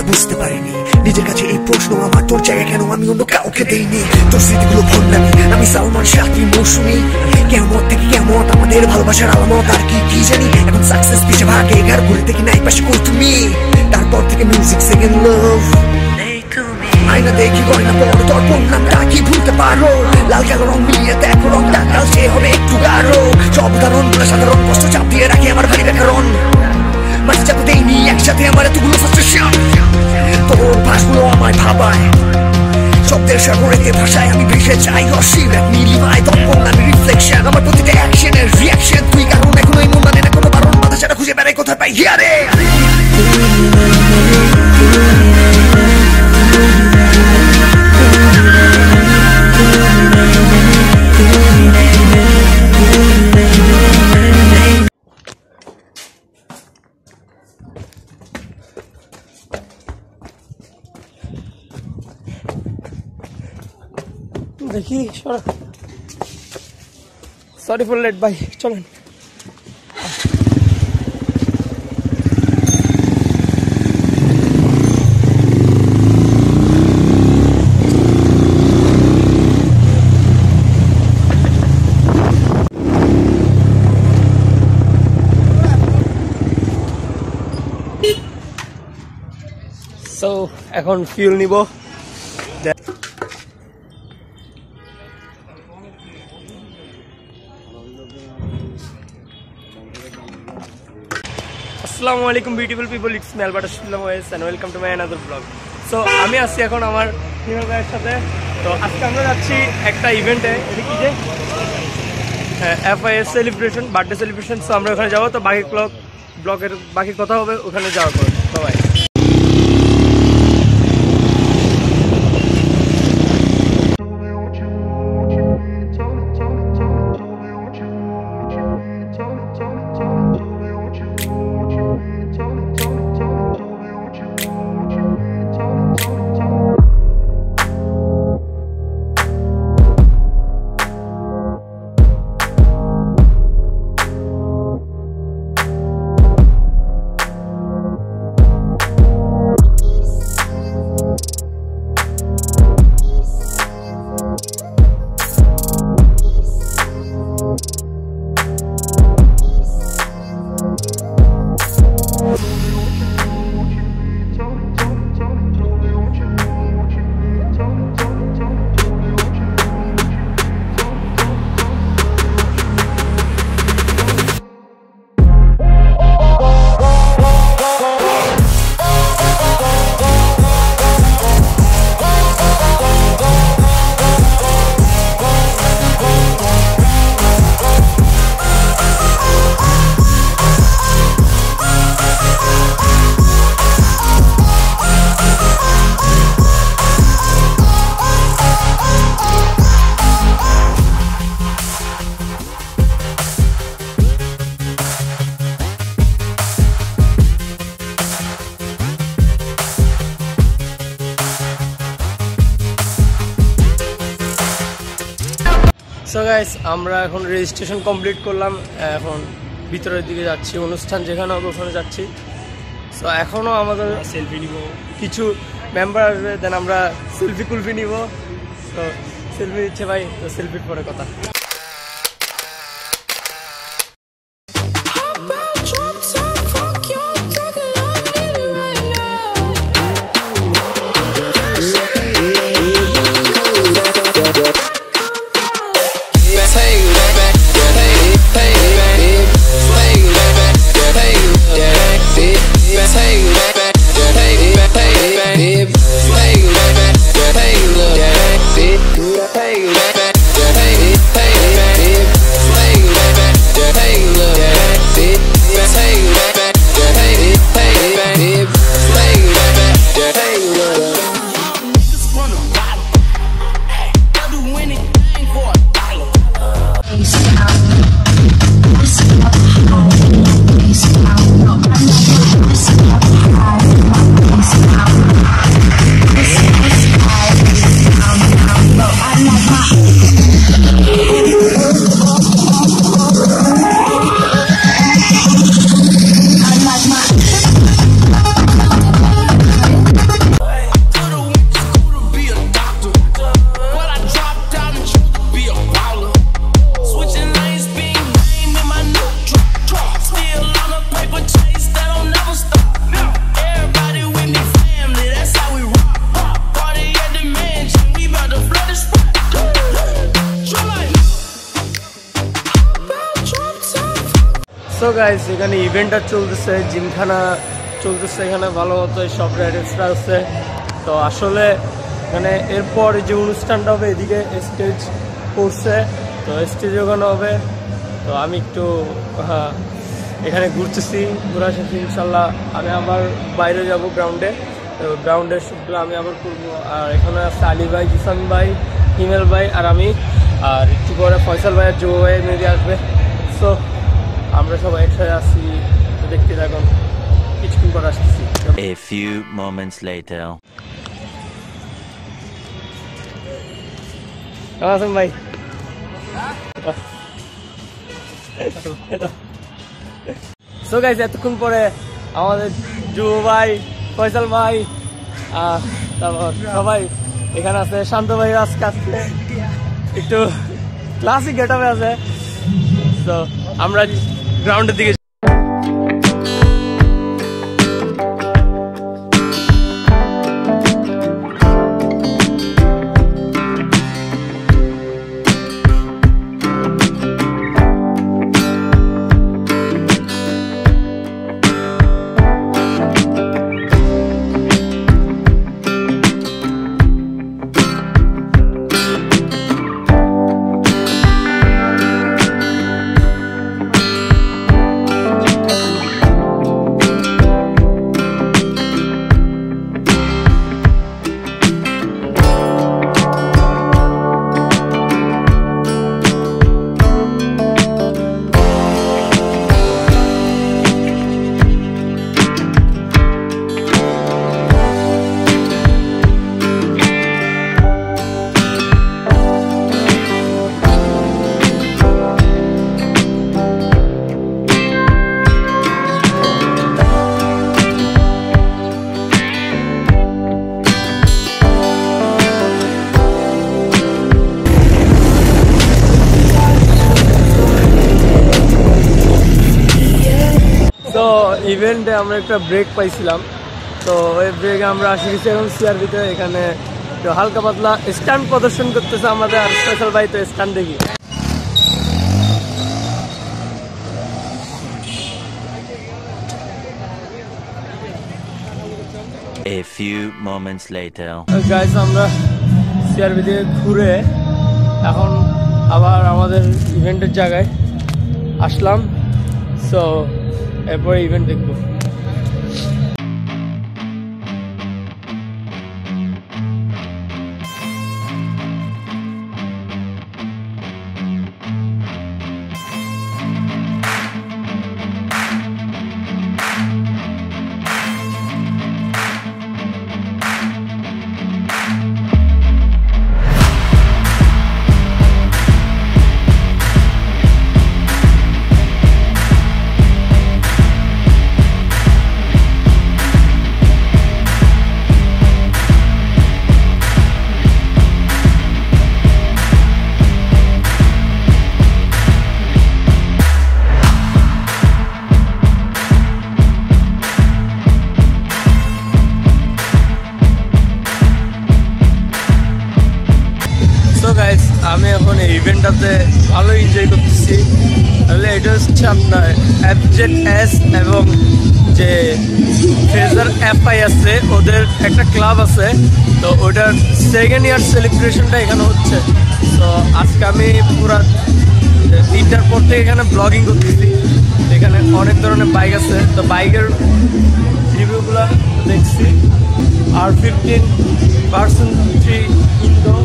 বুঝতে পারিনি নিজের কাছে এই প্রশ্ন আমার, তোর জায়গা কেন আমি অন্য কাউকে দেইনি। তোর স্মৃতিগুলো ভণ্ডামি, আমি সালমান শাহ মৌসুমি। কেমন থেকে কেমন আমাদের ভালোবাসার আলামত আর কি কি জানি। এখন সাকসেস পিছে ভাগে ঘর ঘুরে দেখি নাই পাশে কই তুমি। তারপর থেকে মিউজিক সেকেন্ড লাভ, আয়না দেখি গয়না পর তোর নামটা কি ভুলতে পারো। লাল কালো রং মিলিয়ে দেখো রংটা কাল সে হবে একটু গাঢ়। সব উদাহরণ গুলো সাধারণ কষ্ট চাপ দিয়ে রাখি আমার ভারী ব্যাকরণ। মাঝে চাপে দেয়নি একসাথে আমার এতগুলো ফ্রাস্ট্রেশন। তোর ভাষগুলো আমায় ভাবায়, শব্দের সাগরেতে ভাষায় আমি ভেসে চাই। অসীম এক নীলিমায় দর্পণ আমি রিফ্লেকশন, আমার প্রতিটা অ্যাকশনের রিয়াকশন তুই। কারণ এখন এই মন মানে না কোনো বারণ, মাথা ছাড়া খুঁজে বেড়াই কোথায় পাই হিয়ারে। দেখি সরি ফর লেট ভাই, চলেন। সো এখন ফিউল নিব। আসসালামু আলাইকুম beautiful people, it's me Albert আসসালাম ওয়েস and welcome to my another blog. So আমি আসছি এখন আমার হিরো ভাইয়ের সাথে। তো আজকে আমরা যাচ্ছি একটা ইভেন্টে, এটা কি যে FIS celebration, birthday celebration. So আমরা ওখানে যাবো। তো বাকি ব্লগের বাকি কথা হবে ওখানে যাওয়ার পর। সবাই সো গাইস আমরা এখন রেজিস্ট্রেশন কমপ্লিট করলাম, এখন ভিতরের দিকে যাচ্ছি, অনুষ্ঠান যেখানে হবে ওখানে যাচ্ছি। সো এখনও আমাদের সেলফি নিব, কিছু মেম্বার আসবে, দেন আমরা সেলফি কুলফি নিব। তো সেলফি নিচ্ছে ভাই, তো সেলফির পরে কথা। Hey, সো গাইস এখানে ইভেন্টটা চলতেছে, জিমখানা চলতেছে, এখানে ভালো মতো সব রাইডার্সরা আছে। তো আসলে এখানে এরপর যে অনুষ্ঠানটা হবে এদিকে স্টেজ করছে, তো স্টেজ ওখানে হবে। তো আমি একটু এখানে ঘুরতেছি, ঘোরা শেষে ইনশাল্লাহ আমি আবার বাইরে যাব গ্রাউন্ডে। তো গ্রাউন্ডের শুটগুলো আমি আবার করবো। আর এখানে আছে আলী ভাই, জিসান ভাই, হিমেল ভাই আর আমি, আর একটু পরে ফয়সাল ভাই আর যুব ভাই মেবি আসবে। সো আমরা সবাই একসাথে আসছি, দেখতে থাকুন, কিছুক্ষণ পর আসতেছি। A few moments later. কেমন আছেন ভাই? সো গাইস এতক্ষণ পরে আমাদের যুব ভাই, ফয়সাল ভাই, তারপর সবাই এখানে আছে। শান্ত ভাই আজকে আসছে একটু ক্লাসিক গেটআপে আছে। তো আমরা গ্রাউন্ডের দিকে ইভেন্টে আমরা একটা ব্রেক পাইছিলাম। তো ওই ব্রেকে আমরা আসি গেছি এখন সিআরবিতে। এখানে হালকা পাতলা স্ট্যান্ড প্রদর্শন করতেছে আমাদের আর স্পেশাল ভাই। তো স্ট্যান্ড দেখি। A few moments later. Guys আমরা সিআরবি থেকে ঘুরে এখন আবার আমাদের ইভেন্টের জায়গায় আসলাম। সো এরপরে ইভেন্ট দেখবো। আমি এখন এই ইভেন্টটাতে ভালো এনজয় করতেছি। তাহলে এটা হচ্ছে আপনার FZS এবং যে ফ্রেজার FI আছে ওদের একটা ক্লাব আছে। তো ওটার সেকেন্ড ইয়ার সেলিব্রেশনটা এখানে হচ্ছে। তো আজকে আমি পুরা 3টার পর থেকে এখানে ব্লগিং করতেছি। এখানে অনেক ধরনের বাইক আছে। তো বাইকের রিভিউগুলো দেখছি। R15 ভার্সন 3 ইন্দো,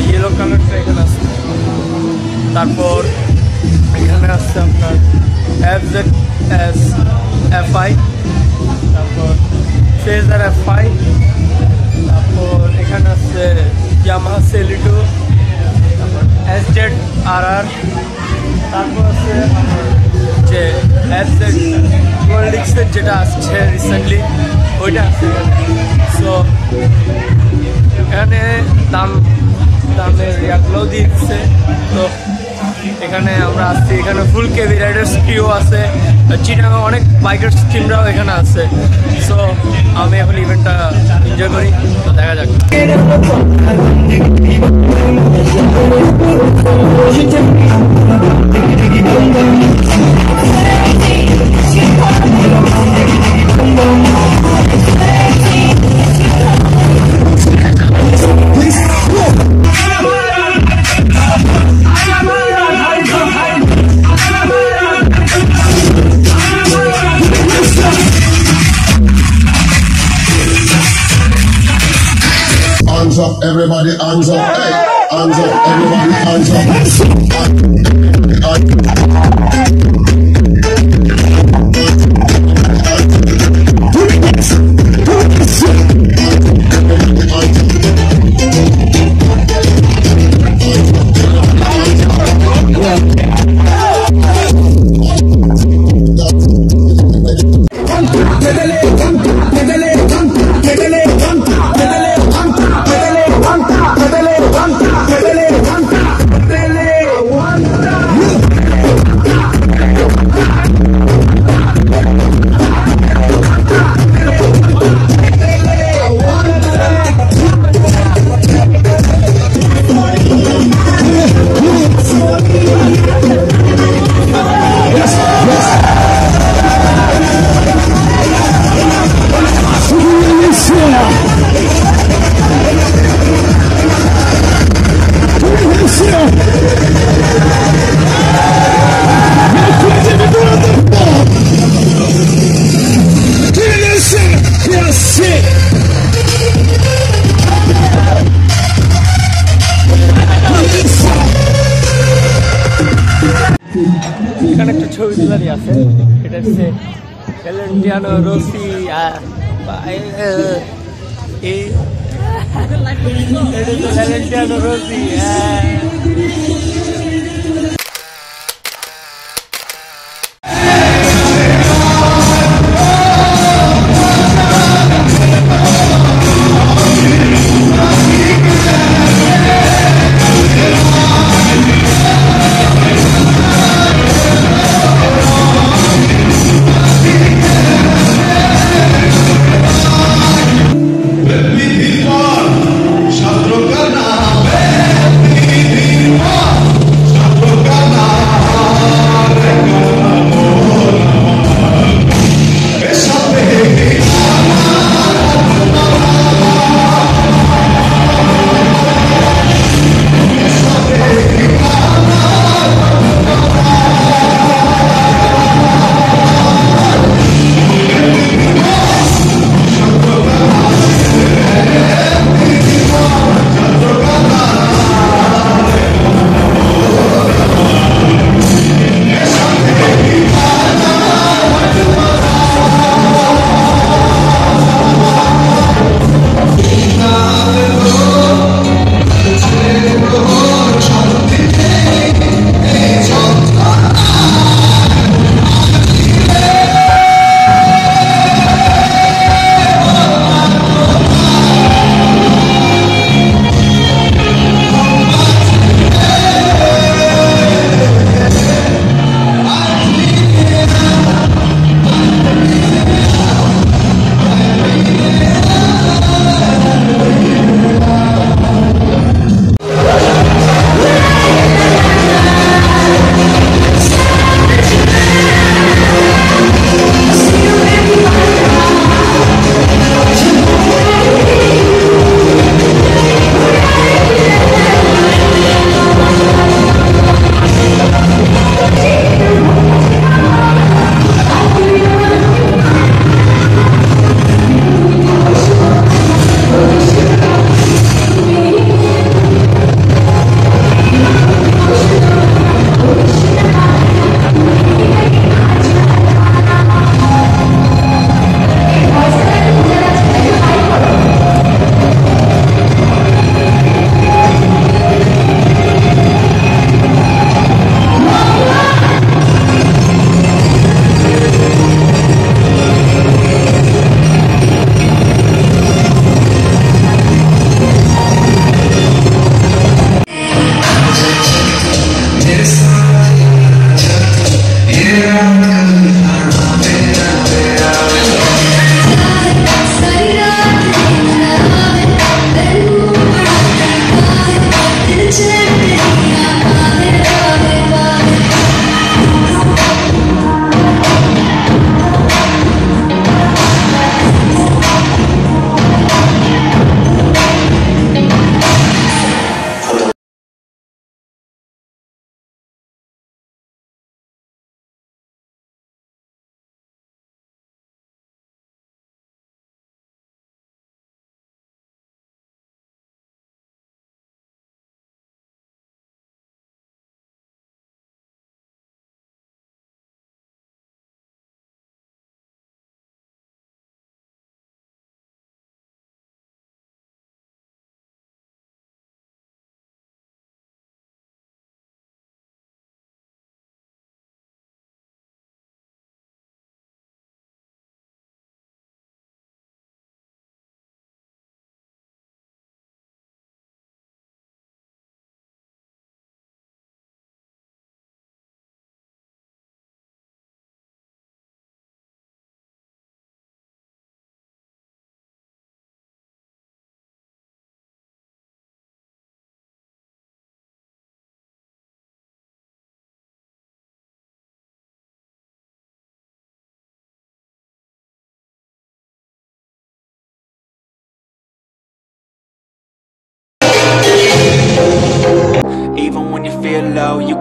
ইয়েলো কালারটা এখানে আছে। তারপর এখানে আসছে আপনার FZS FI, তারপর ফ্রেজার FI, তারপর এখানে আছে ইয়ামাহা সেলিটো, তারপর SZRR, তারপর আছে যে FZ ওয়ার্ল্ডিক্সের যেটা আসছে রিসেন্টলি ওইটা আছে। সো এখানে দামের ইয়াগুলোও দিচ্ছে। তো এখানে আমরা আসছি, এখানে ফুল কেভি রাইডার্স ক্রিও আছে, চিটাগাং অনেক বাইকার্স টিমরাও এখানে আছে। সো আমি এখন ইভেন্টটা এনজয় করি। তো দেখা যাক। hands up, everybody hands up, hey, hands up, everybody hands up. এখানে একটা ছবি তুলারি আছে, এটা হচ্ছে ভ্যালেন্টিয়ানো রসি। এই ভ্যালেন্টিয়ানো রসি। ছাত্র কানা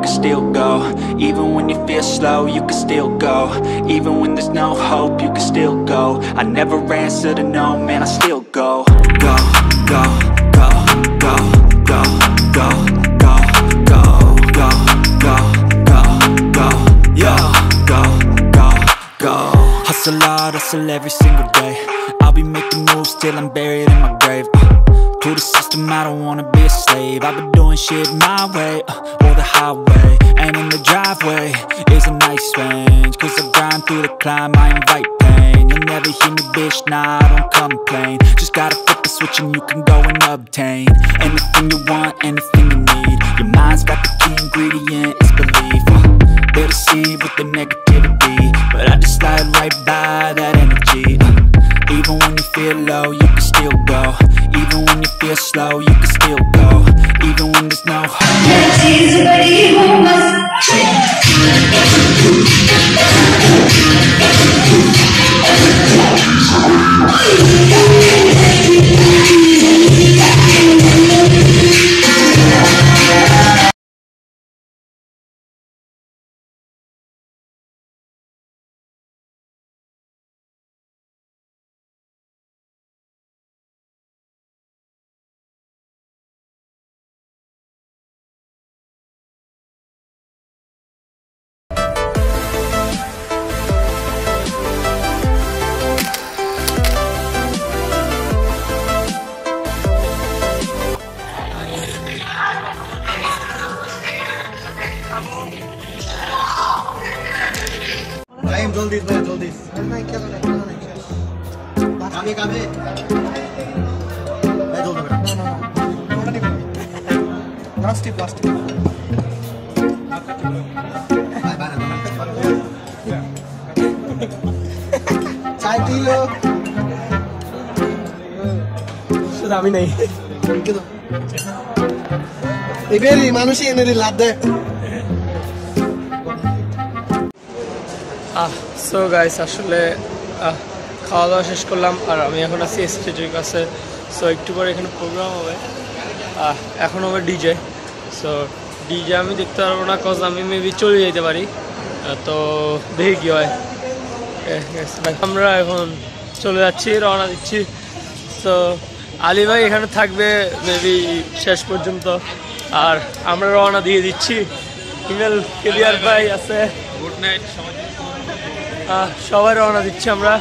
can still go. Even when you feel slow, you can still go. Even when there's no hope, you can still go. I never answer to no, man, I still go. Go, go, go, go, go, go, go, go, go, go, go, go, yo, go, go, go. Hustle hard, hustle every single day. I'll be making moves till I'm buried in my grave. To the system, I don't wanna be a slave. I've been doing shit my way, or the highway. And in the driveway is a nice range. Cause I grind through the climb, I invite pain. You'll never hear me, bitch, nah, I don't complain. Just gotta flip the switch and you can go and obtain anything you want, anything you need. Your mind's got the key ingredient, it's belief. They'll deceive with the negativity, but I just slide right by that energy. Even when you feel low, you can still go. Even when you feel slow, you can still go. Even when there's no hope. Time জলদি ভাই জলদি নাই কেন না কামে কামে ভাই জলদি না না প্লাস্টিক প্লাস্টিক ভাই বানা চাই দিলো শুধু আমি নাই কিন্তু এবেরি মানুষই এনে লাভ দেয় সো গাইস আসলে খাওয়া দাওয়া শেষ করলাম আর আমি এখন আছি স্টেজের কাছে। সো একটু পরে এখানে প্রোগ্রাম হবে, এখন হবে ডিজে। সো ডিজে আমি দেখতে পারবো না, কজ আমি মেবি চলে যেতে পারি, তো দেখি কী হয়। আমরা এখন চলে যাচ্ছি, রওনা দিচ্ছি। সো আলী ভাই এখানে থাকবে মেবি শেষ পর্যন্ত, আর আমরা রওনা দিয়ে দিচ্ছি। ইমেল কেরিয়ার ভাই আছে, গুড নাইট সবাই রওনা দিচ্ছি আমরা।